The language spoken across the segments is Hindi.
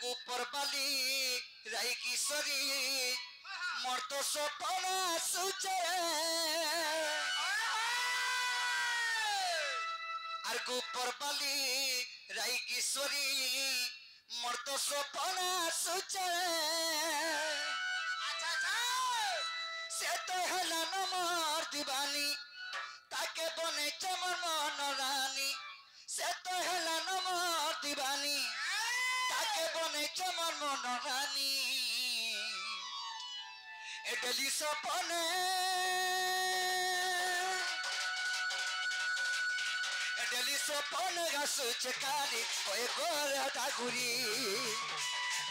गोपर बाली राई किशोरी मोर तो सपना सुचे আর গোপর বালি রাই কিশোরী মোর তো সপনা সুচে সে তো হেলা নমর দিবানী তাকে বনেছে মোর মন রানী সে তো হেলা নমর দিবানী তাকে বনেছে মোর মন রানী এ ডেলি সপনে ডেলি সপনে আসুছে খালি ওই গোরা দাগুরি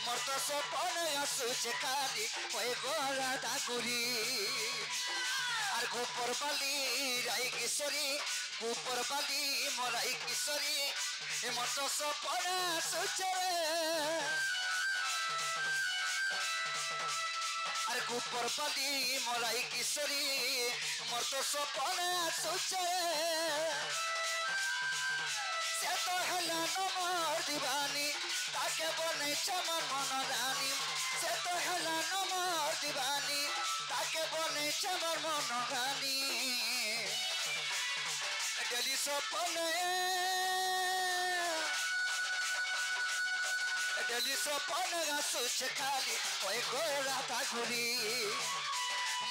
মোর তো সপনে আসুছে খালি ওই গোরা দাগুরি আর গোপর বালি রাই কিশোরী গোপর বালি মরাই কিশোরী মোর তো সপনে আসুছে আর গোপর বালি মরাই কিশোরী মোর তো সপনে আসুছে সে তো হেলা নমর দিবানী তাকে বনেছে মোর মন রানী সে তো হেলা নমর দিবানী তাকে বনেছে মোর মন রানী ডেলি সপনে ডেলি সপনে আসুছে খালি ওই গোরা দাগুরি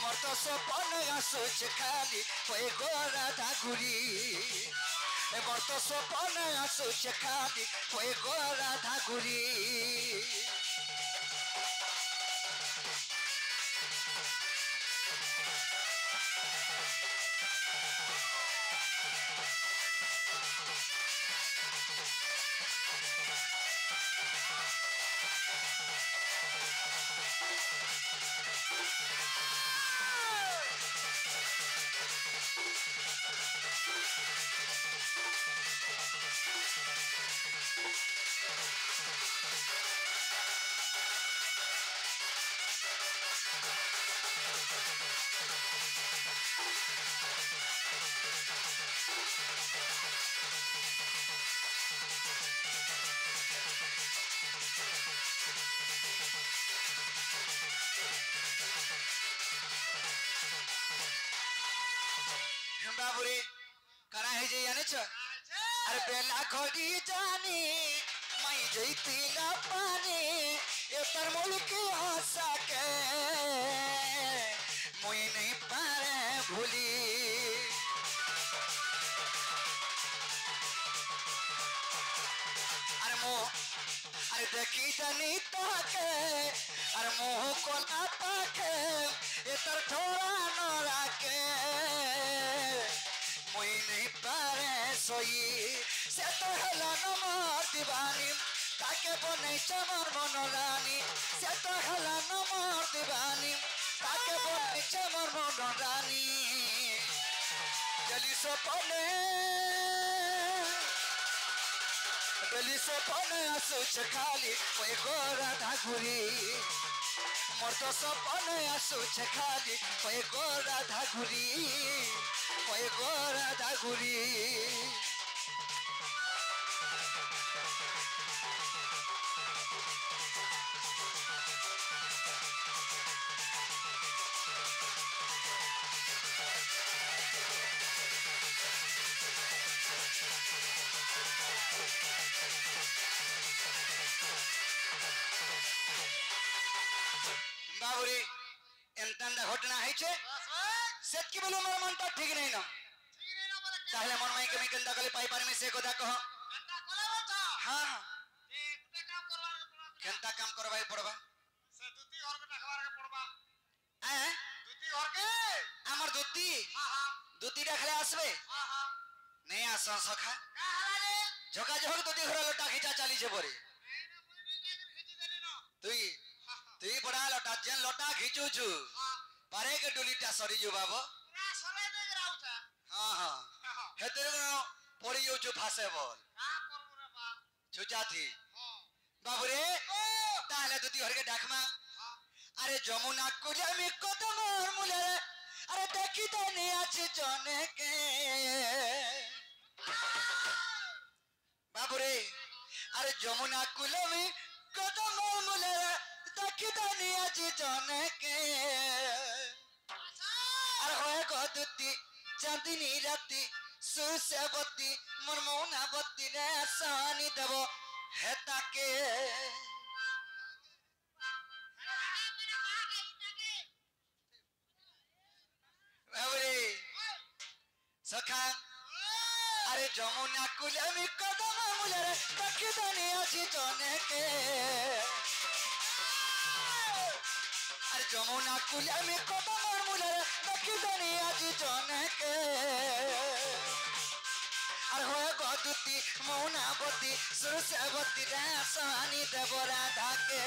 মোর তো সপনে আসুছে খালি ওই গোরা দাগুরি এবার তো সপনে আসুছে খালি ওই গোরা দাগুরি বাবুরে কারা হে যে জানেছ আরে বেলা ঘড়ি জানি মাই জইতি না পানি এ তার মুলকে হসাকে মুই नहीं পারে ভুলি আর মো আরে দেখি জানি তাকে আর মোহ কোলা পাখে এ তার ঠোরা নরাকে মুই नहीं পারে সই সে তো হেলা নমর দিবানী তাকে বনেছে মোর মন রানী সে তো হেলা নমর দিবানী তাকে বনেছে মোর মন রানী ডেলি সপনে আসুছে খালি ওই গোরা দাগুরি মোর তো সপনে আসুছে খালি ওই গোরা দাগুরি ওই গোরা দাগুরি বাবুরে এমতানটা ঘটনা হয়েছে সেটকি বলে মোর মনটা ঠিক নেই না তাহলে মন মাইকে আমি কেনটা কলে পাই পারমি সে কথা কহ হ্যাঁ হ্যাঁ কেনটা কাম করবাই পড়বা সে দুতি ঘরকে ডাকবারকে পড়বা হ্যাঁ দুতি ঘরকে আমার দুতি দুতি ডাকলে আসবে নেই আস সখা ঝকা ঝক দুতি ঘর লোটা খিচা চালিছে পরে তুই তুই বড়া লটা যেন লটা ঘিচুছু পারে কে ডুলিটা সরি যু বাবু পুরা সরে দে রাউছা हां हां हेतरे पड़ी जाऊ फासे बोल का करबो रे बा छुचा थी हां बाबू रे ताले दुती हर के डाकमा अरे যমুনা কুলে আমি কত মোর মুলে अरे देखी तो नहीं আছে জনে के बाबू रे अरे যমুনা কুলে আমি কত जने के আর হয় গদুতি চাঁদিনী রাতি সুসবতী মোর মৌনাবতী রে সানি দেব হেতাকে বাবরে সখা আরে যমুনা কুলে আমি কদম মূলে দেখি দানি আছি জনেকে আর যমুনা কুলে আমি কদম মূলে দেখি দানি আছি জনেকে আর হয় গদুতি মৌনাবতী সুরসবতী রে সানি দেব রাধাকে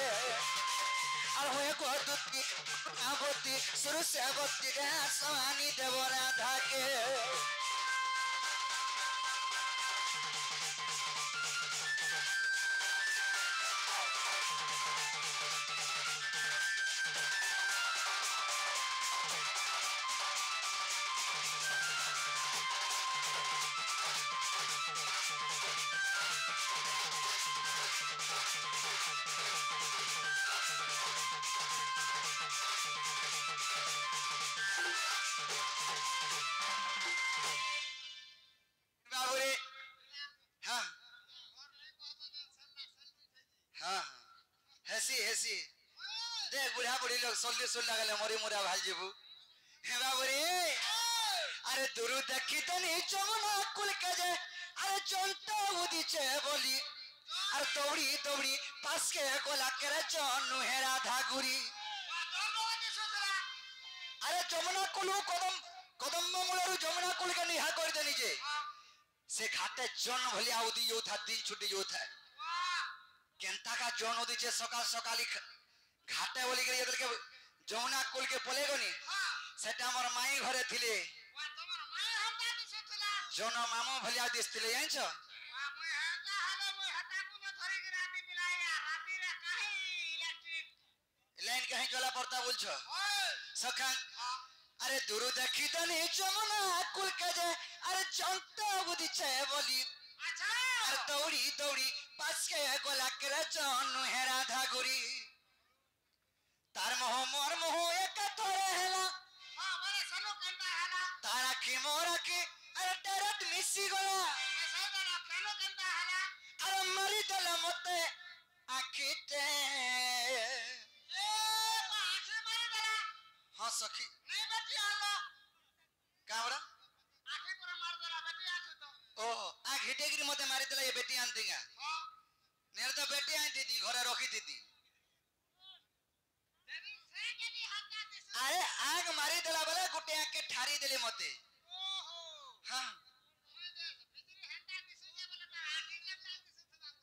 আর হয়ে গদুতি মৌনাবতী সুরসবতী রে সানি দেব রাধাকে देख बुढ़ा बुढ़ी लोग सोल्दी सुल लगले मरी मुरा भाई जीबू हे बाबूरे अरे दुरु देखी तनी जमुना कुल के जे अरे जनता उदिचे बोली अरे दौड़ी दौड़ी पास के गोला करे जनु हे राधा गुरी अरे जमुना कुलू कदम कदम मूलरू जमुना कुल के निहा कर देनी जे से घाटे जन भलिया उदी यो था दिन छुट्टी यो था केंता का जन उदी चे सकाल सकाली घाटे बोली के ये जमुना कुल के पले गनी सेटा हमर माई घरे थिले जन मामो भलिया दिसतिले जानिछ लाइन कहीं चला पड़ता बोलछ सखा अरे दूर देखी तनी जमुना कुल के जे अरे जनता बुद्धि छे बोली अरे दौड़ी दौड़ी पास के गोला करे जनु हे राधा गुरी तार मोह मोर मोह एक तोरे हेला हां मारे सनो कंदा हेला तारा की मोरा की अरे डायरेक्ट मिसी गला मैं सदा केनो कंदा हेला अरे मरी दल मते आखिते ए आखि मारी दला हां सखी नहीं बेटी आलो कावड़ा आखि पर मार दला बेटी आखि तो ओ आ घिटेगिरी मते मारी दला ये बेटी आंतीगा हां नेर तो बेटी आंती थी घरे रखी थी अरे आग मारी देला बोले गुटे आके ठारी देले मते ओहो हां बिजली हंडा दिसु जे बोले त आगी लगला दिसु थबा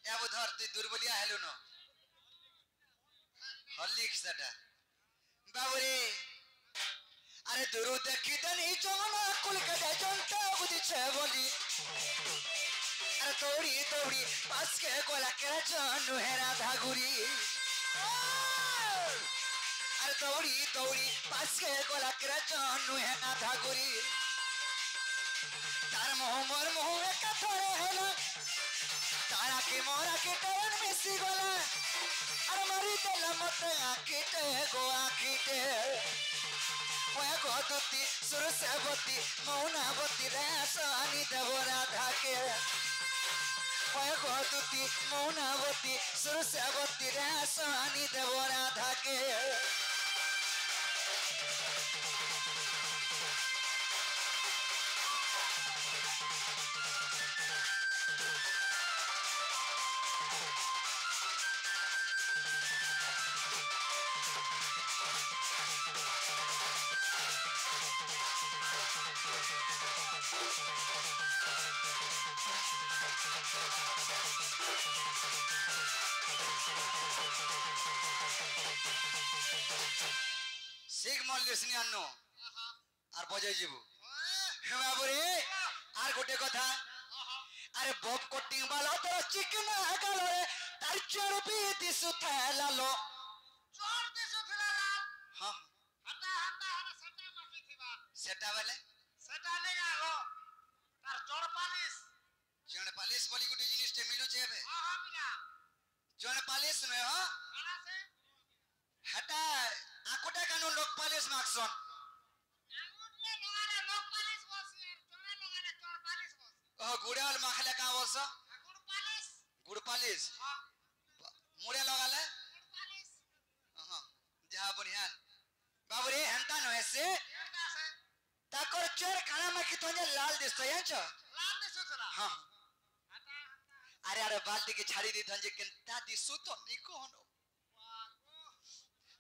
या उधर तू दुर्बलिया हेलो न हल्लिक सटा बाबूरे अरे दुरु देखी तनी जमुना कुल के जनता बुद्धि छे बोली अरे दौड़ी दौड़ी पास के गोला के जनु हे राधा गुरी अरे दौड़ी दौड़ी पास के गोला के जनु हे राधा गुरी तार मोह मोर मोह एक थोड़े हेला तारा की मोरा की टन मिसी गोला अरे मरी देला मते आखिटे गो आखिटे ओए गदुती सुरसवती मौनावती रे सानी देव राधा के ओए गदुती मौनावती सुरसवती रे सानी देव राधा के सिग मल्लिसनी अन्नो आर बजाई जीवु हे बाबूरे आर गोटे कथा अरे बॉब कटिंग वाला तो चिकन गालो रे तार चर्बी दिसु थैलालो चोर दिसु थिला लाल हां हटा हटा हटा सेटा माफी थिबा सेटा वाले सेटा ने गालो तार चोर पालिश बोली गुटी जिनिस टे मिलु छेबे हां हां पिला चोर पालिश में हो काना से हटा आकोटा कानू लोक पालिश माक्सन आंगुर रे लगाले लोक पालिश बसी यार चोरा लगाले चोर पालिश बसी ओ गुड़ाल माखले का बोलस गुड़ पालिश हां मुड़े लगाले गुड़ पालिश हां जा बढ़िया बाबू रे हंता न ऐसे एटा से ताकर चोर खाना में कि तोने लाल दिसतो यांच लाल दिसु थिला हां हटा हटा अरे अरे बाल्टी के छाड़ी दी धंजे केंता दिसु तो निको हनो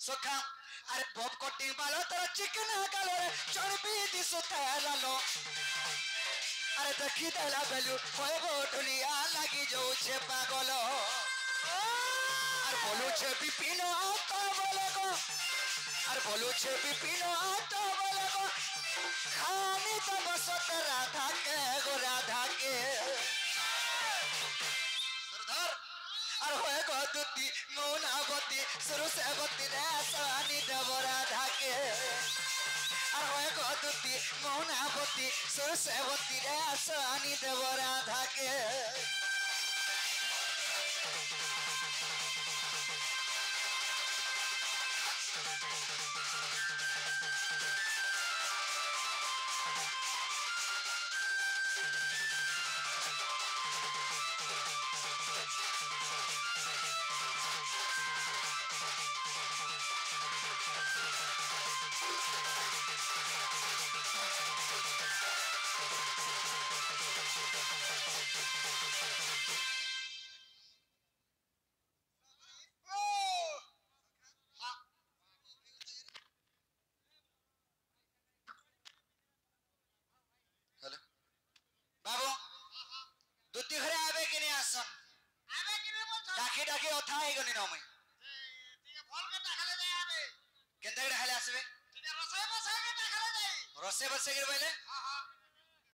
सोखा अरे बॉब कटिंग वाला तो चिकन गालो रे चर्बी दिसु थैलालो अरे देखी देला बेलु होय गो ढुलिया लागी जो छे पागल अरे बोलू छे बिपिनो आता बोले गो अरे बोलू छे बिपिनो आता बोले गो खानी तो बसत राधा के गो राधा के सरदार अरे होय गो दुती मौनावती सुरु से बती रे सानी देव राधा के अरे होय गो दुती मौनावती सुरु से बती रे सानी देव राधा के हेलो बाबू दुती घरे आवे कि नहीं आसन आबे कि रे बोल डाके डाके अथा हे गनी न मैं टिके भल के टाखले जाय आबे केंदा गडे हाले आसबे टिके रसोई बसाई के टाखले जाय रसे बसे गिर पहले हां